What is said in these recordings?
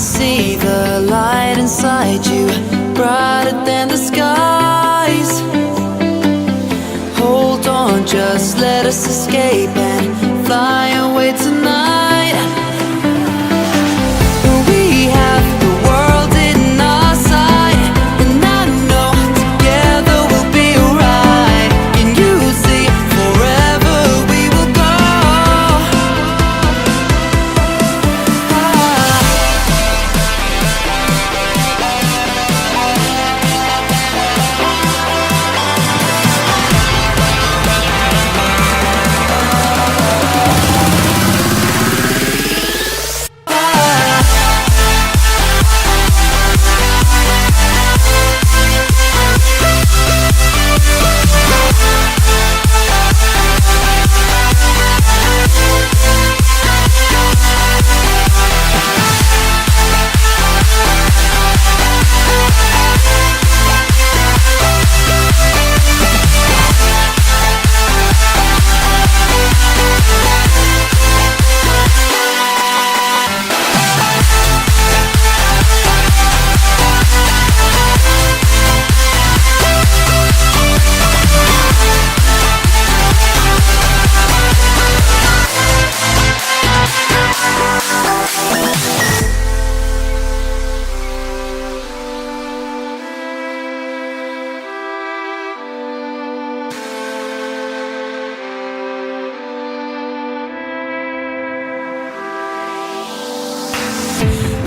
see the light inside you, brighter than the skies. Hold on, just let us escape and fly away tonight. We have the world in our sight, and I know together we'll be alright. Can you see forever we will go?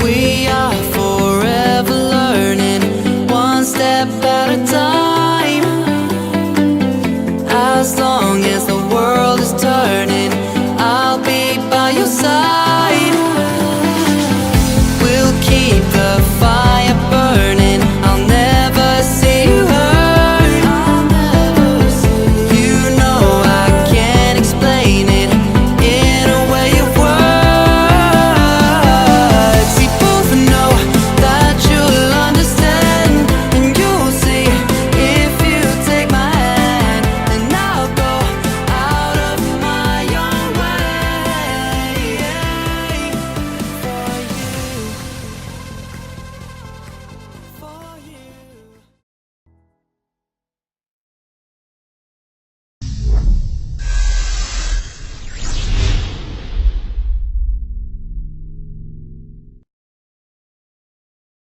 We are